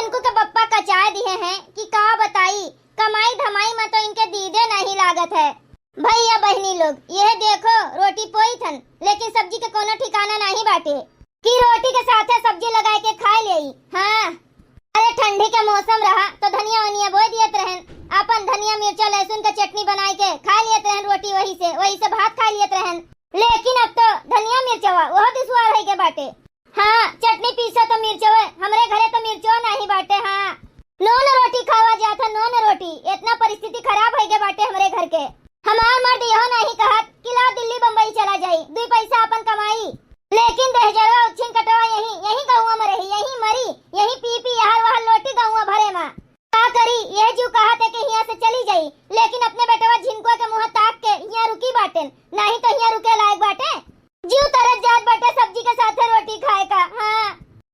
झिनकू के पप्पा कचाए दिए हैं कि का बताई, कमाई धमाई में तो इनके दीदे नहीं लागत है। भैया बहनी लोग यह देखो रोटी पोई थन, लेकिन सब्जी के कोनो ठिकाना नहीं बाटे कि रोटी के साथ सब्जी लगा के खा ले। हाँ अरे ठंडी के मौसम रहा तो धनिया वनिया बोई दियत रहन, अपन धनिया मिर्चा लहसुन का चटनी बनाई के खा लियत रहन, रोटी वही से भात खा लियत रहन। लेकिन अब तो धनिया मिर्चवा वह दुश्वार है के बाटे। हाँ चटनी पीसा तो मिर्चवा, हमरे घरे तो मिर्चवा नहीं बाटे। हाँ नॉन रोटी खावा जाता, नॉन रोटी, इतना परिस्थिति खराब है के बाटे हमरे घर के। हमार मर्द यह नहीं कहत कि ला दिल्ली बम्बई चला जाई, 2 पैसा अपन कमाई, लेकिन दहजरवा उच्छिन कटवा यही गहुआ में रही, यही मरी, यही पी यहाँ वहाँ लोटी गहुआ भरे माँ का करी। यह जो कहा थे कि यहाँ से चली जाई, लेकिन अपने बेटवा झिनकुआ के मुँह ताक के यहाँ रुकी बाटे, नहीं तो यहाँ रुके लायक बाटे। जीव तरस जात बाटे सब्जी के साथ रोटी खाए का। हाँ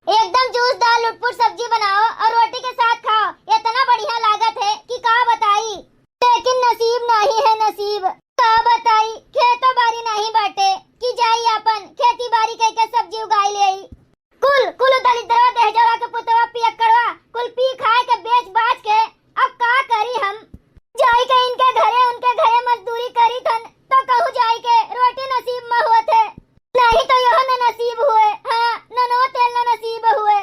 एकदम जूस दाल लुटपुट सब्जी बनाओ और रोटी के साथ खाओ, इतना बढ़िया लागत है कि का बताई। लेकिन नसीब नहीं है, नसीब का बताई। खेतो बारी नहीं बाटे कि जाई अपन खेती बारी कह के सब्जी उगाई ले आई। कुल दलिद्रवा दहजवा के पुतवा पियक्कड़वा कुल पी खाए के बेच बाच के अब का करी हम। जाई के इनके घरे उनके घरे मजदूरी करी थन तो कहूँ जाई के रोटी नसीब में हुए थे, नहीं तो यह न नसीब हुए। हाँ नो तेल न नसीब हुए,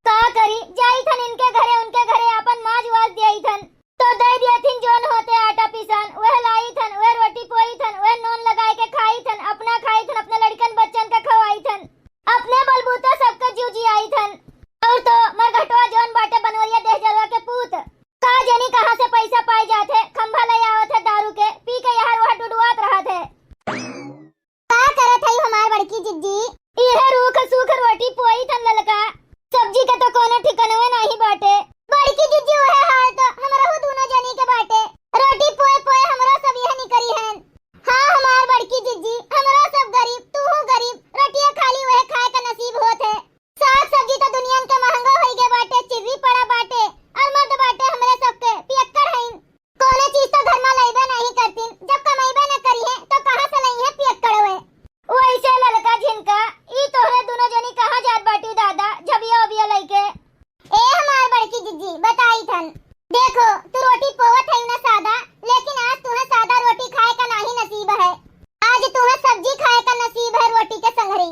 का करी। जाई थन इनके घरे उनके घरे अपन माज वाज दिया थन तो दे दिया थीन जोन होते आटा पिसान, वह लाई थन, वह रोटी पोई थन, वह नून लगाए के खाई थन, अपना खाई थन, अपने लड़कन बच्चन का खवाई थन, अपने बलबूता सबका जूजी आई थन। और तो मरघटवा जोन बाटे बनवरिया दहजरवा के पूत का जनी कहां से पैसा पाई जाते, खंभा ले आवत है दारू के, पी के यहाँ वह डुडुआत रहा थे। का करत है हमार बड़की जिज्जी, इहे रूख सूख रोटी पोई थन ललका, सब्जी का तो कोनो ठिकानवे नहीं बाटे। बड़की जिज्जी वह हाल तो हमरा हो दोनों जनी के बाटे, रोटी पोए पोए हमरा सब यह निकरी हैं। हाँ हमार बड़की जिज्जी हमरा सब गरीब, तू हूँ गरीब, रोटियां खाली वह खाए का नसीब होत है। साग सब्जी तो दुनिया के महंगा होई गे बाटे, चिर्री पड़ा बाटे और मर्द बाटे हमरे सबके पियक्कड़ हैं। कोनो चीज तो घर में लइबे नहीं करतीन, जब कमाईबे न करी है तो कहां से लई है पियक्कड़ हुए। वैसे ललका झिनका ई तोहरे दोनों जनी कहां जात बाटी दादा झबिया ओबिया लइके। ए हमार बड़की जिज्जी बताई थन, देखो तू रोटी पोवत है ना सादा, लेकिन आज तुम्हें सादा रोटी खाए का नहीं नसीब है, आज तुम्हें सब्जी खाए का नसीब है। रोटी के संगरी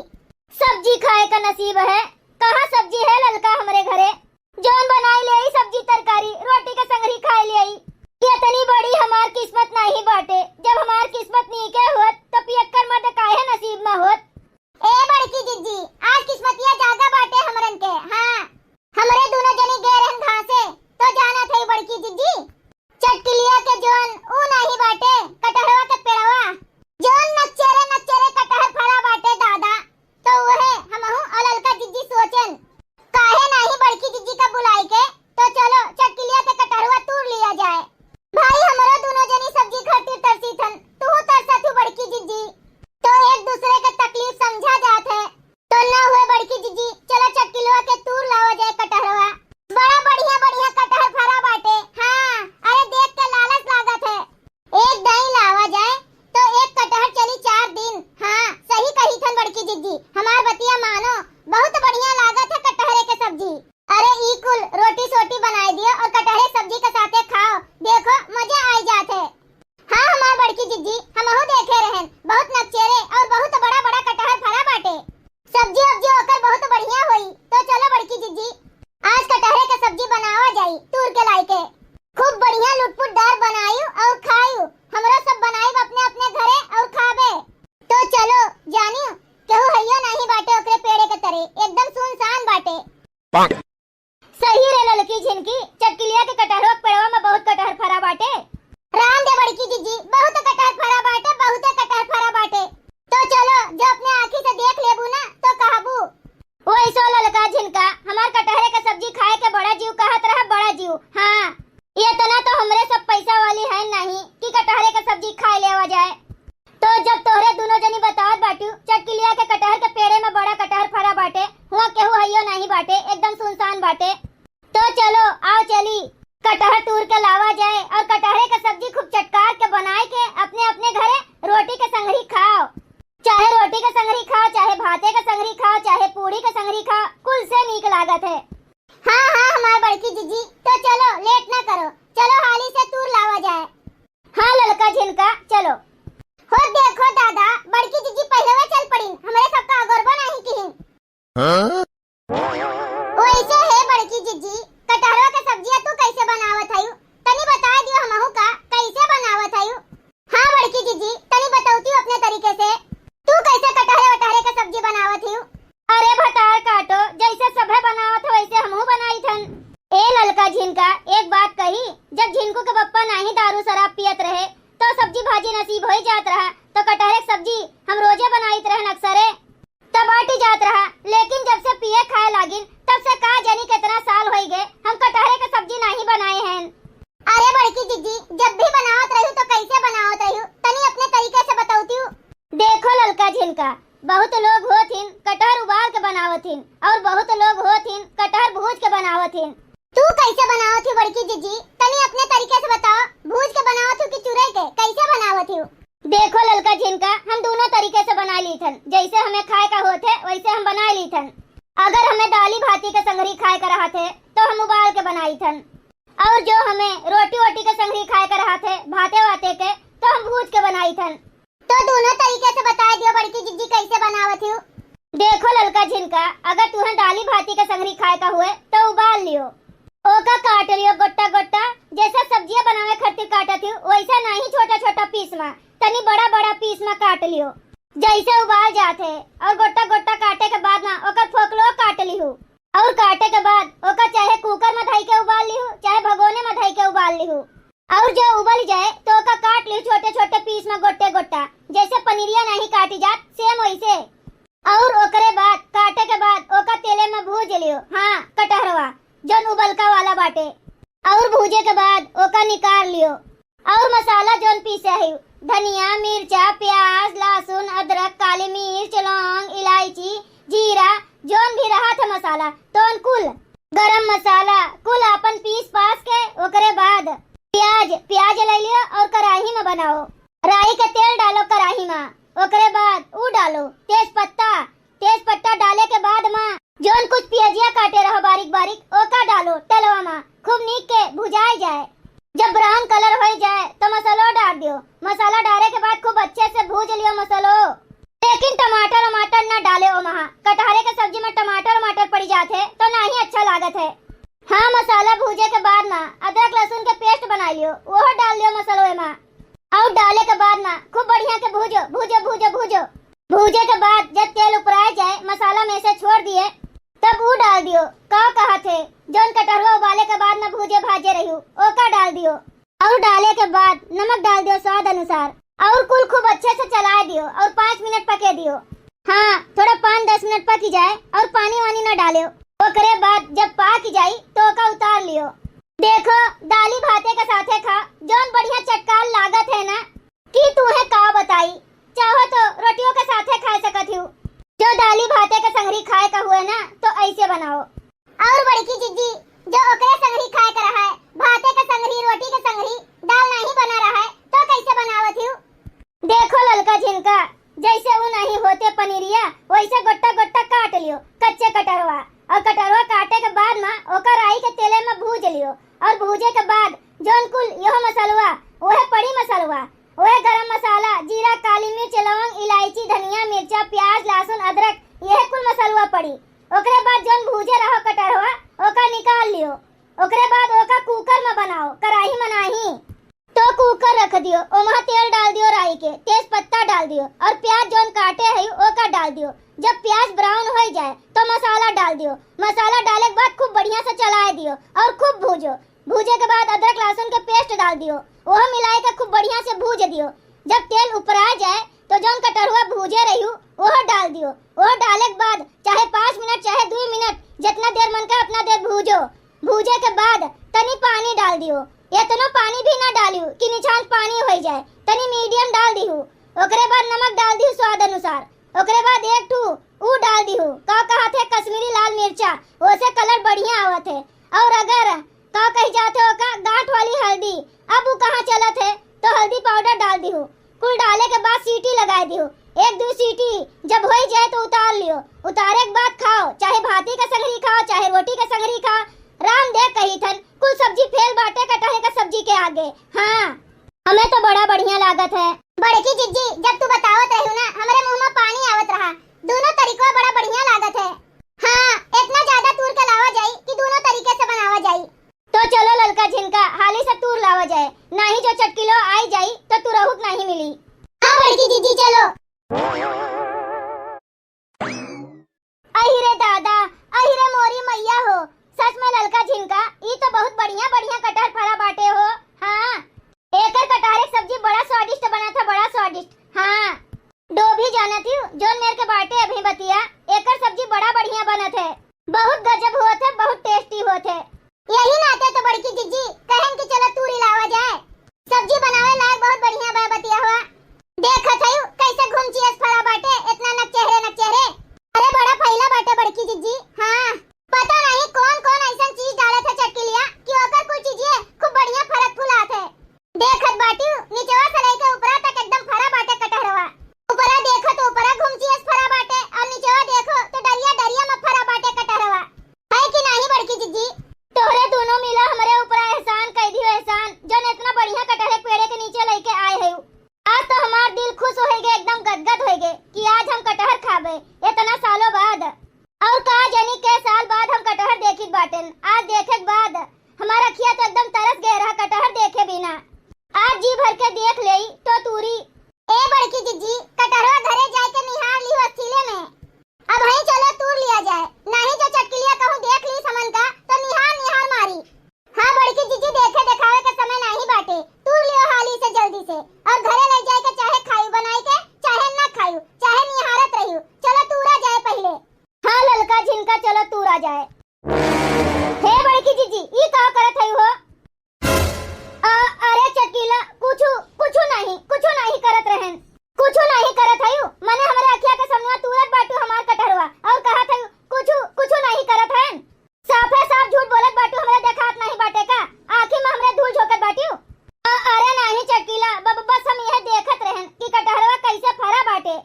सब्जी खाए का नसीब है, कहाँ सब्जी है ललका हमरे घरे, जोन बनाई ले आई सब्जी तरकारी रोटी के संगरी खाए ले आई। इतनी बड़ी हमार किस्मत नहीं बाटे, जब हमार किस्मत नहीं के होत तो पियक्कड़ मर्द काहे नसीब में होत। ए बड़की जिज्जी आज किस्मतिया ज्यादा बाटे हमरन के। हाँ हमरे दोनों जनी गए रहन घासे तो जाना थे बड़की जिज्जी, चटकिलिया के जोन ऊ नहीं बाटे, कटहरवा के पेड़वा जोन नच्चेरे कटहर फड़ा बाटे दादा, तो वह हमहू अललका जिज्जी सोचन काहे नहीं बड़की जिज्जी का बुलाई के तो चलो चटकिलिया के कटहरवा तोड़ लिया जाए। भाई हमरा दोनों जनी सब्जी खातिर तरसी थन, तू तरसा थी बड़की जिज्जी, तो एक दूसरे के तकलीफ समझा जात है तो ना हुए बड़की जिज्जी, चलो चटकिलिया के तूर लावा जाए कटहरवा, बड़ा बढ़िया कटहर फरा बाटे। हाँ अरे देख के लालच लागत है, एक दही लावा जाए तो एक कटहर चली 4 दिन। हाँ सही कही थन बड़की जिज्जी, हमार बतिया मानो, बहुत बढ़िया लागत है कटहरे के सब्जी। अरे ई कुल रोटी सोटी बनाई दियो और कटहरे सब्जी के साथे खाओ, देखो मजा आई जात है। हाँ हमार बड़की जिज्जी हमहू देखे रहन, बहुत नचेरे और बहुत बड़ा कटहर फरा बाटे, सब्जी अब्जी होकर बहुत बढ़िया हुई। तो चलो बड़की जिज्जी आज कटहरे के सब्जी बनावा जाई, तूर के लाई के खूब बढ़िया लुटपुटदार बनायू और खायू, हमरा सब बनाई अपने अपने घरे और खाबे। तो चलो जानियो केहू हैया नहीं बाटे ओकरे पेड़े के तरे, एकदम सुनसान बाटे। सही रे ललकी झिनकी, चटकिलिया के कटहरवा पेड़वा में बहुत कटहर फरा बाटे। राम दे बड़की जिज्जी बहुत कटहर फरा बाटे, बहुत कटहर फरा बाटे। तो चलो जो अपने आँखी से देख लेबू ना तो कहबू। वैसो ललका झिनका हमार कटहरे के सब्जी खाए के बड़ा जीव कहत रहा, बड़ा जीव। हाँ ये तना तो हमरे सब पैसा वाली है नहीं कि कटहरे के सब्जी खाए लेवा जाए। तो जब तोहरे दोनों जनी बतावत बाटू चटकिलिया के कटहर के पेड़े में बड़ा कटहर फरा बाटे, हुआ केहू हइयो नहीं बाटे, एकदम सुनसान बाटे, तो चलो आओ चली कटहर तूर के लावा जाए और कटहरे के सब्जी खूब चटकार के बनाए के अपने अपने घरे रोटी के संगरी खाओ, चाहे रोटी के संगरी खाओ, चाहे भाते के संगरी खाओ, चाहे पूरी के संगरी खाओ, कुल से नीक लागत है। हाँ हाँ हमारे बड़की जीजी, तो चलो लेट ना करो, चलो हाली से तूर लावा जाए। हाँ ललका झिनका चलो। हो देखो दादा, बड़की जीजी पहले वे चल पड़ी, हमारे सबका अगरबा नहीं की। वैसे है बड़की जीजी, कटहरवा के सब्जियां तू कैसे बनावत हयू? तनी बता दियो हमहू का कैसे बनावत हयू। हाँ बड़की जीजी, तनी बताऊती अपने तरीके से। तू कैसे कटहरे वटहरे के सब्जी बनावत हयू? अरे भटार काटो, जैसे सभे बनावत हो वैसे हमहू बनाई थन। ए ललका झिनका, एक बात कही, जब झिनकू के पप्पा नहीं दारू शराब पियत रहे तो सब्जी भाजी नसीब हो जात रहा, तो कटहरे की सब्जी हम रोजे बनाइत रहन अक्सरे, तब बाटी जात रहा। लेकिन जब से पिए खाए लागिन तब से का जानी कितना साल हो गए हम कटहरे के सब्जी नहीं बनाए हैं। अरे बड़की जीजी, जब भी बनावत रहू तो कैसे बनावत रहू, तनी अपने तरीके से बताऊती हूँ। देखो ललका झिनका, बहुत लोग होथिन कटहर उबाल के बनावथिन और बहुत लोग होथिन कटहर भूज के बनावथिन। तू कैसे बनावत हूँ बड़की जीजी, तनी अपने तरीके से बताओ। भूज के बनावत हूँ कि चुरई के, कैसे बनावत हूँ? देखो ललका झिनका, हम दोनों तरीके से बना ली थन, जैसे हमें खाए का होते वैसे हम बना ली थन। अगर हमें दाली भाती के संगरी खाए का रहा थे तो हम उबाल के बनाई थन, और जो हमें रोटी वोटी के संगरी खाए का रहा थे भाते वाते के तो हम भूज के बनाई थन। तो दोनों तरीके से बता दियो बड़की जीजी कैसे बनावत हूँ। देखो ललका झिनका, अगर तुम्हें दाली भाती के संगरी खाए का हुए तो उबाल लियो, ओका काट लियो गोट्टा गोट्टा, जैसा सब्जियां बनावे खातिर काटत हूँ वैसा नहीं छोटा छोटा पीस में, तनी बड़ा बड़ा पीस में काट लियो जैसे उबाल जाते। और गोट्टा गोट्टा काटे के बाद ना ओकर फोकलो काट लिहू, और काटे के बाद ओका चाहे कुकर में धई के उबाल लिहू चाहे भगोने में धई के उबाल लिहू, और जो उबल जाए तो ओका काट लिहू छोटे छोटे पीस में गोट्टे गोट्टा, जैसे पनीरिया नहीं काटी जात सेम वैसे। और ओकरे बाद काटे के बाद ओका तेले में भूज लियो, हाँ कटहरवा जोन उबलका वाला बाटे, और भूजे के बाद ओका निकाल लियो। और मसाला जोन पीसे है, धनिया मिर्चा प्याज लहसुन अदरक काली मिर्च लौंग इलायची जीरा जोन भी रहा था मसाला तो कुल गरम मसाला कुल अपन पीस पास के, ओकरे बाद प्याज ले लियो और कढ़ाई में बनाओ, राई के तेल डालो कढ़ाई में, ओकरे बाद ऊ डालो तेज पत्ता डाले के बाद में जोन कुछ प्याजिया काटे रहो बारीक बारीक ओका डालो तेलवा में, खूब नीक के भुजाई जाए। जब ब्राउन कलर हो जाए तो मसालो डाल दियो, मसाला डाले के बाद खूब अच्छे से भूज लियो मसालो, लेकिन टमाटर न डाले ओ महा, कटहरे के सब्जी में टमाटर पड़ जाते तो नहीं अच्छा लागत है। हाँ मसाला भूजे के बाद ना अदरक लहसुन के पेस्ट बना लियो, वो डाल लियो मसालो में, और डाले के बाद ना खूब बढ़िया के भूजो। भूजे के बाद जब तेल ऊपराए जाए मसाला में से छोड़ दिए तब वो डाल दियो का कहा थे जोन कटहरवा उबाले के बाद ना भूजे भाजे रही ओका डाल दियो, और डाले के बाद नमक डाल दियो स्वाद अनुसार, और कुल खूब अच्छे से चला दियो और 5 मिनट पके दियो। हाँ थोड़ा 5-10 मिनट पक जाए और पानी वानी न डालियो, ओकरे बाद जब पक जाई तो ओका उतार लियो। देखो दाली भाते के साथे खा जोन बढ़िया चटकार लागत है ना, कि तुम्हें का बताई, चाहो तो रोटियों के साथे खा सकत हूँ, जो दाली भाते के संगरी खाए का हुए ना तो ऐसे बनाओ। और बड़की जीजी, जो ओकरे संगरी खाए का रहा है भाते के संगरी रोटी के संगरी दाल नहीं बना रहा है तो कैसे बनावत हूँ? देखो ललका झिनका, जैसे वो नहीं होते पनीरिया वैसे गोट्टा गोट्टा काट लियो कच्चे कटहरवा, और कटहरवा काटे के बाद में ओकर राई के तेले में भूज लियो, और भूजे के बाद जोन कुल यह मसालवा वह पड़ी मसालवा वह गरम मसाला जीरा काली मिर्च लौंग इलायची धनिया मिर्चा प्याज लहसुन अदरक यह कुल मसालवा पड़ी। ओकरे बाद जोन भूजे रहो कटहरवा ओका निकाल लियो, ओकरे बाद ओका कुकर में बनाओ, कढ़ाई में नहीं तो कुकर रख दियो, ओमा तेल डाल दियो राई के तेज पत्ता डाल दियो और प्याज जोन काटे है ओका डाल दियो। जब प्याज ब्राउन हो जाए तो मसाला डाल दियो, मसाला डाले के बाद खूब बढ़िया से चलाए दियो और खूब भूजो। भूजे के बाद अदरक लहसुन के पेस्ट डाल दियो, वह मिलाए के खूब बढ़िया से भूज दियो। जब तेल ऊपरा जाए तो जोन कटहरवा भूजे रही वह डाल दियो, वह डाले के बाद चाहे 5 मिनट चाहे 2 मिनट जितना देर मन का उतना देर भूजो। भूजे के बाद तनी पानी डाल दियो, इतना पानी भी ना डालियो कि निछान पानी हो जाए, तनी मीडियम डाल दियो। ओकरे बाद नमक डाल दियो स्वाद अनुसार, ओकरे बाद एक ठू ऊ डाल दियो का कहा थे कश्मीरी लाल मिर्चा, ओसे कलर बढ़िया आवत है। और अगर का कही जाते हो का गांठ वाली हल्दी, अब वो कहाँ चलत है तो हल्दी पाउडर डाल दियो। कुल डाले के बाद सीटी लगा दियो, 1-2 सीटी जब हो जाए तो उतार लियो। उतारे के बाद खाओ, चाहे भाती का संगरी खाओ चाहे रोटी का संगरी खाओ, राम जोन देख कही थन कुल सब्जी फेल बाटे कटहल का सब्जी के आगे। हाँ हमें तो बड़ा बढ़िया लागत है। बड़की जिज्जी जब तू बतावत रही ना हमारे मुंह में पानी आवत रहा। दोनों तरीकों बड़ा बढ़िया लागत है। हाँ इतना ज्यादा तूर के लावा जाई कि दोनों तरीके से बनावा जाई। तो चलो ललका झिनका हाली से तूर लावा जाए, नहीं जो चटकिलो आई जाई तो तुरहुत नहीं मिली। हाँ बड़की जिज्जी चलो। अहिरे दादा अहिरे मोरी मैया हो, सच में ललका झिनका ई तो बहुत बढ़िया बढ़िया कटहल फरा बाटे हो। हाँ एकर कटहल की सब्जी बड़ा स्वादिष्ट बना था, बड़ा स्वादिष्ट। हाँ डोभी जाना थी जोन मेरे के बाटे अभी बतिया एकर सब्जी बड़ा बढ़िया बना थे, बहुत गजब हुआ थे, बहुत टेस्टी हुआ थे। यही नाते तो बड़की जिज्जी कहन कि चलो तूरी लावा जाए, सब्जी बनावे लायक बहुत बढ़िया बा बतिया हुआ। देखत हयू कैसे घुमचियस फरा बाटे, इतना नक चेहरे अरे बड़ा फैला बाटे बड़की जिज्जी। हाँ पता नहीं कौन कौन ऐसा चीज डाले थे चटकिलिया कि ओकर कोई चीज खूब बढ़िया फरक फुलात है। देखत बाटी नीचवा से लेके ऊपरा तक एकदम फरा बाटे कटहरवा। ऊपरा देखो तो ऊपरा घुमचियस फरा बाटे और नीचवा देखो तो डरिया में फरा बाटे कटहरवा। है कि नहीं बड़की जिज्जी? तोहरे दोनों मिला हमारे ऊपर एहसान कह दियो, एहसान जन इतना बढ़िया कटहल पेड़े के नीचे लेके आए है। आज तो हमार दिल खुश होएगे, एकदम गदगद होएगे कि आज हम कटहल खाबे इतना सालों बाद। और का जानी के साल बाद हम कटहल देखित बाटेन। आज देखे के बाद हमारा अखिया तो एकदम तरस गए रहा कटहल देखे बिना। आज जी भर के देख लेई तो तूरी। ए बड़की जिज्जी कटहलवा घरे जाए के निहार ली वसीले में। अब वहीं चलो तूर लिया जाए, नहीं जो चटकिलिया कहूं देख ली समन का तो निहार मारी। हाँ बड़की जिज्जी देखे दिखावे के समय नहीं बाटे, तूर लियो हाली से जल्दी से और घरे ले जाए के चाहे खायू बनाई के चाहे ना खायू चाहे निहारत रहियो। चलो तूरा जाए पहले। हाँ ललका झिनका चलो तूरा जाए। हे बड़की जिज्जी ई का करत हई हो? अरे चटकीला कुछ नहीं करत रहन, कुछ नहीं करत हई। मने हमरे अखिया के सामने तूरत बाटू हमार कटहरवा और कहत हई कुछ नहीं करत हन। साफ झूठ बोलत बाटू, हमरे देखात नहीं बाटे का? आंखी में हमरे धूल झोंकत बाटू। अरे नहीं चटकीला बस हम यह देखत रहन कि कटहरवा कैसे फरा बाटे।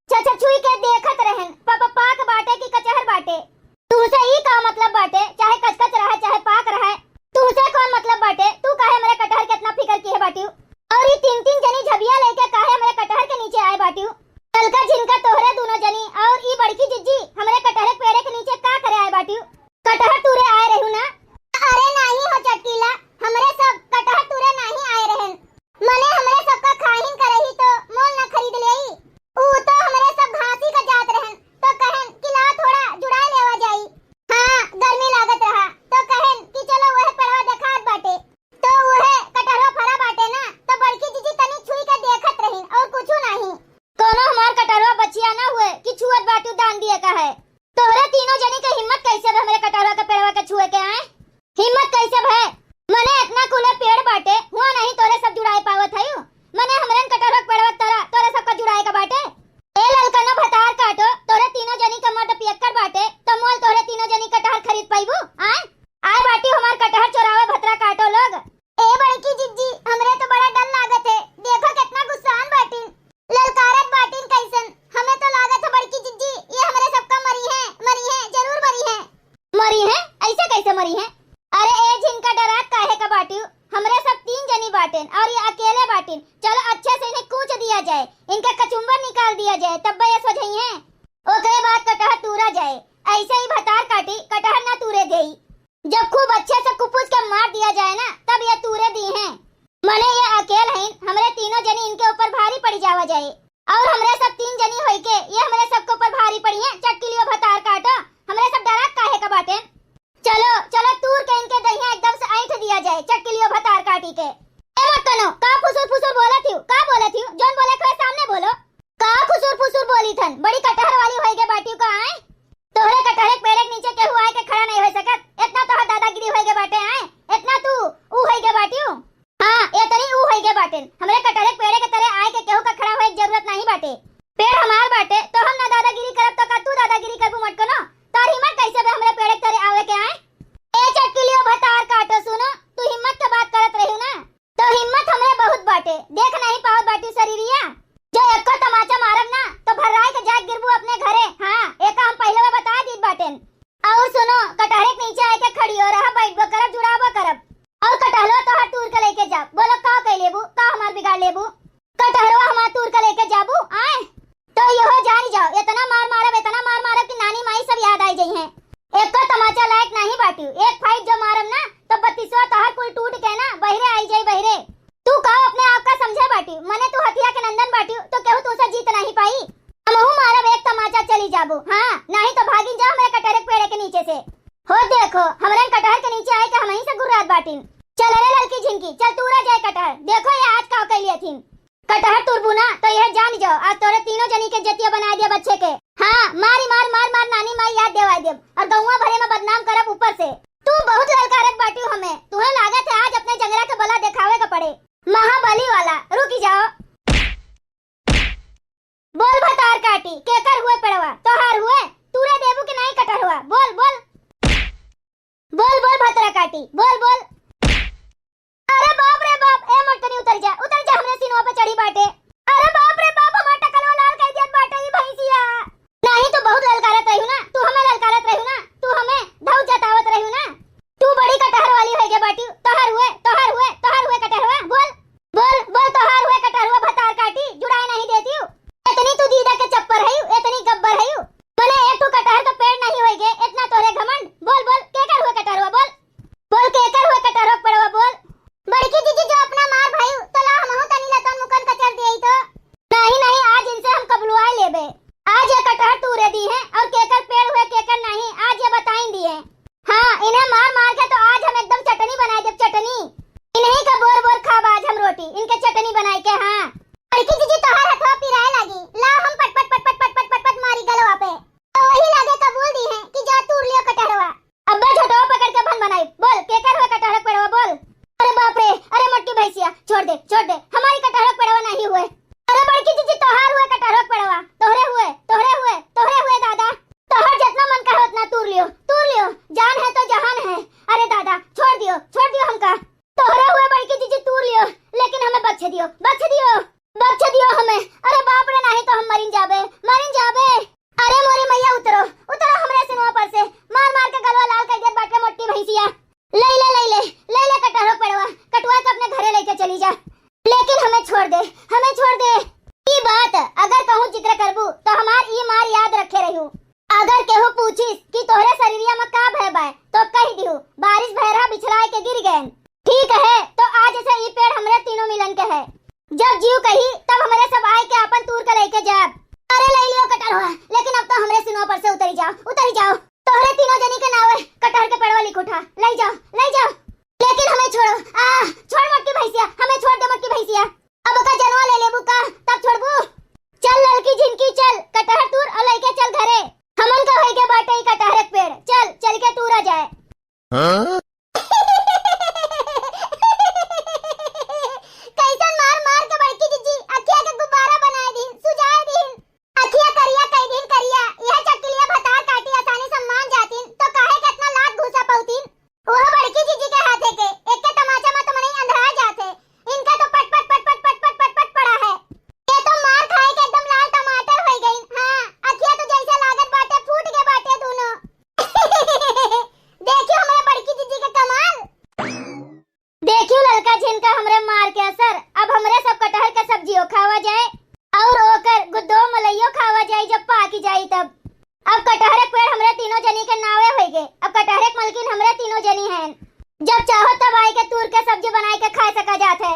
छुई के देखत रहन पाक बाटे की कचहर बाटे। तुसे ई का मतलब बाटे चाहे कचकच रहे चाहे पाक रहे, तुसे कौन मतलब बाटे? तू काहे मेरे कटहर कितना फिकर किए बाटू? और ये तीन जनी झबिया लेके काहे मेरे कटहर के नीचे आए बाटू? ललका झिनका तोहरे दोनों जनी और ई बड़की जिज्जी हमरे कटहर के पेड़े के नीचे का करे आए बाटू? कटहर तूरे आए रहू ना? अरे नहीं हो चटकीला, हमरे सब कटहर तूरे नहीं आए रहन। मने हमरे सबका खाहिन करही तो मोल ना खरीद लेई। ऊ तो हमरे सब घासी का जात रहन तो कहन कि ला थोड़ा जुड़ा लेवा जाई। हाँ गर्मी लागत रहा तो कहन कि चलो वह पेड़वा देखात बाटे तो वह कटहरवा फरा बाटे ना तो बड़की जिज्जी तनी छुई के देखत रहिन और कुछू नहीं। कोनो हमार कटहरवा बचिया ना हुए कि छुअत बाटू दान दिए का है। तोहरे तीनों जनी के हिम्मत कैसे भे हमरे कटहरवा के पेड़वा के छुए के आए? हिम्मत कैसे भे? मने इतना कुले पेड़ बाटे हुआ नहीं तोरे सब जुड़ाए पावत हयू। मने हमरन कटहरवा के पेड़वा तोरे सब का जुड़ाए का बाटे। ए ललका न भतार काटो तोरे तीनों जनी का मट पियक्कर बाटे तो मोल तोरे तीनों जनी कटहर खरीद पाइबू? आए बाटी हमार कटहर चोरावे भतरा काटो लोग। ए बड़की जिज्जी हमरे तो बड़ा डर लागत है, देखो कितना गुस्सान बाटिन ललकारत बाटिन कैसन। हमें तो लागत है बड़की जिज्जी ये हमरे सबका मरी है जरूर मरी है। ऐसे कैसे मरी है? अरे ए झिनका डरात काहे का बाटी? हमरे सब तीन जनी बाटेन और ये अकेले बाटिन। चलो अच्छे से इन्हें कूच दिया जाए, इनका कचुम्बर निकाल दिया जाए तब ये सोझई है। ओकरे बाद कटहर तूरा जाए, ऐसे ही भतार काटी कटहर ना तूरे देई। जब खूब अच्छे से कुपुस के मार दिया जाए ना तब ये तूरे दी हैं। मने ये अकेल हैं, हमरे तीनों जनी इनके ऊपर भारी पड़ जावा जाए और हमरे सब तीन जनी होई के ये हमरे सबके ऊपर भारी पड़ी हैं। चटकिलियो भतार काटो हमरे सब डरात काहे का बाटे? चलो तूर के इनके दहिया एकदम से ऐंठ दिया जाए चटकिलियो भतार काटी के। ए मटनो का फुसुर बोलत हूं? का बोलत हूं? जोन बोले के सामने बोलो। का फुसुर बोली थन? बड़ी कटहर वाली होई के बाटी का आए? तोहरे कटहर पेड़ के नीचे केहू आए के खड़ा नहीं हो सकत। इतना तोहर दादागिरी होई के बाटे आए, इतना तू ऊ होई के बाटी हूं। हां ये तनी ऊ होई के बाटे, हमरे कटहर पेड़ के तरह आए के केहू का खड़ा होए की जरूरत नहीं बाटे। पेड़ हमार बाटे तो हम ना दादागिरी करब तो का तू दादागिरी करबू मटकनो? तार हिम्मत कैसे बे हमरे एक को तमाचा लायक नहीं बाटियो, एक फाइट जो मारम ना तो 32 तहर कुल टूट के ना बहिरे आई जाई बहिरे। तू कहो अपने आप का समझे बाटियो, मने तू हथिया के नंदन बाटियो तो केहू तुसे जीत नहीं पाई। हमहू मारब एक तमाचा चली जाबू, हां नहीं तो भागी जाओ मेरे कटहर के पेड़ के नीचे से। हो देखो हमरे कटहर के नीचे आए के हम ही से गुर्रात बाटिन। चल रे लड़की झिनकी, चल तूरा जाए कटहर, देखो ये आज का कैलिए थीन। कटहर तुरबू ना तो यह जान जाओ आज तोरे तीनों जनी के जतिया बना दिया बच्चे के। हाँ मारी मार मार मार नानी माई याद देवा देव और गौवा भरे में बदनाम करब ऊपर से। तू बहुत ललकारत बाटियो हमें, तुम्हें लागत है आज अपने जंगला के बला दिखावे का पड़े। महाबली वाला रुकी जाओ। बोल भतार काटी केकर हुए पेड़वा तोहार हुए, तूरे देबू के नहीं कटहर हुआ। बोल बोल बोल बोल भतरा काटी बोल बोल। अरे बाप रे बाप, ए मोटनी उतर जा हमरे सीनवा पे चढ़ी बाटे। अरे बाप रे बाप, हमार टकलवा लाल कर दियत बाटे ई भैंसिया। नहीं तो बहुत ललकारत रही ना, तू हमें ललकारत रही ना, तू हमें धौ जतावत रही ना। तू बड़ी कटहर वाली है के बाटी, तोहार हुए कटहरवा। बोल बोल बोल तोहार हुए कटहरवा भतार काटी, जुड़ाए नहीं देती हूं। इतनी तू दीदा के चप्पर है, इतनी गब्बर है। मने एक तो कटहर का पेड़ नहीं होएगे इतना तोरे घमंड। बोल बोल केकर हुए कटहरवा, बोल बोल केकर हुए कटहरवा पड़वा। बोल बड़की जीजी जो अपना मार भाई तो ला हमहु तनी लतन मुकन कचर देई तो। नहीं नहीं आज इनसे हम कबलुआ लेबे। आज ये कटहर तूरे दी है और केकर पेड़ हुए केकर नहीं आज ये बताई दिए। हां इन्हें मार मार के तो आज हम एकदम चटनी बनाए देब, चटनी। इन्हीं का बोर बोर खाब आज हम रोटी, इनके चटनी बनाई के। हां बड़की जीजी तोहार हथवा पिराए लागी, ला हम पट पट पट पट पट पट पट पट मारी गलवा पे तो वही लागे कबूल दी है कि जा तूर लियो कटहरवा। अब्बा झटवा पकड़ के भन बनाई। बोल केकर हुए कटहर पेड़वा बोल। अरे बाप रे, अरे मोटी भैंसिया छोड़ दे हमारी कटहर पेड़वा नहीं हुए। अरे बड़की जीजी तोहार हुए कटहर पेड़वा, तोहरे हुए दादा। तोहर जितना मन करे उतना तूर लियो, जान है तो जहान है। अरे दादा छोड़ दियो हमका। तोहरे हुए बड़की जीजी तूर लियो, लेकिन हमें बख्श दियो हमें। अरे बाप रे नहीं तो हम मरिन जाबे। अरे मोरी मैया उतरो हमरे सिनवा पर से, मार मार के गलवा लाल कर दे बाटे मोटी भैंसिया। ले कटहर पेड़वा, कटवा के अपने घरे लेके चली जा, लेकिन हमें छोड़ दे। ई बात अगर कहूं जिक्र करबू तो हमार ई मार याद रखे रहूं। अगर केहू पूछिस कि तोहरे शरीरिया में का भय बाय तो कह दियो बारिश भैरा बिछलाए के गिर गए। ठीक है तो आज से ई पेड़ हमरे तीनों मिलन के है, जब जीव कही तब हमरे सब आए के अपन तूर के लेके जाब। अरे ले लियो कटहरवा, लेकिन अब तो हमरे सिनवा पर से उतरी जाओ। तोहरे तीनों जनी के नावे कटहर के पेड़वा लिख उठा, ले जाओ। लेकिन हमें छोड़ मोटी भैंसिया, हमें छोड़ दे मोटी भैंसिया। अब का जनवा ले लेबू का तब छोड़बू। चल लड़की झिनकी चल कटहर तूर और लेके चल घरे। हमन का होई के बाटे कटहर के पेड़, चल के तूरा जाए। हाँ? कैसन मार मार के बड़की जीजी अखिया के गुब्बारा बनाए दिन, सुजाए दिन। अखिया करिया कई दिन करिया, यह चटलिया भतार काटी आसानी सम्मान जातिन तो काहे कितना लात घुसा पौतिन। वो बड़की जीजी के हाथे के एक के तमाचा में तो नहीं अंधरा जाते, इनका तो पट पट पट पट पट पट पट पट पड़ा है। ये तो मार खाए के एकदम लाल टमाटर हो गई। हां अखिया तो जैसे लागत बाटे फूट के बाटे दोनों। देखियो हमारे बड़की जीजी के कमाल, देखियो लड़का झिनका हमरे मार के असर। अब हमरे सब कटहर के सब्जियों खावा जाए और ओकर गुद्दो मलइयो खावा जाए जब पाकी जाई तब। अब कटहर के पेड़ हमरे तीनों जनी के नावे होइगे। अब कटहर के मलकिन हमरे तीनों जनी हैं, जब चाहो तब आई के तूर के सब्जी बनाए के खा सका जात है।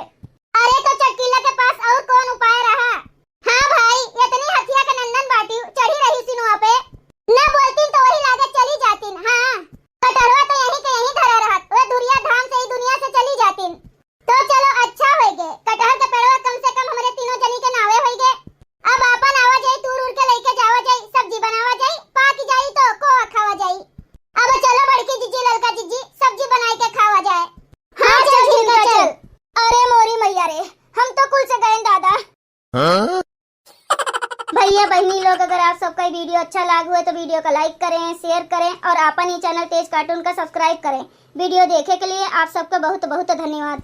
अरे तो चटकीला के पास और कौन उपाय रहा। हां भाई इतनी हथिया के नंदन बाटी चढ़ी रही सिनुआ पे, न बोलतीन तो वही लागे चली जातीन। हां कटहरवा तो यहीं के यहीं धरा रहत, ओए दुरिया धाम से ही दुनिया से चली जातीन। तो चलो अच्छा होइगे, कटहर के पेड़वा कम से कम हमरे तीनों जनी के नावे होइगे। अब आपन आवा जाई तूर उड़ के लेके जावा जाई, सब्जी बनावा जाई, पाकी जाई तो को खावा जाई। अब चलो बड़की जीजी लड़का जीजी सब्जी बनाए के खावा जाए। हां चल ठीक है चल। अरे मोरी मैया रे, हम तो कुल से गए दादा। हाँ? भैया बहनी लोग अगर आप सबका ये वीडियो अच्छा लगा हुआ तो वीडियो को लाइक करें, शेयर करें और अपन ही चैनल तेज कार्टून का सब्सक्राइब करें। वीडियो देखे के लिए आप सबको बहुत बहुत धन्यवाद।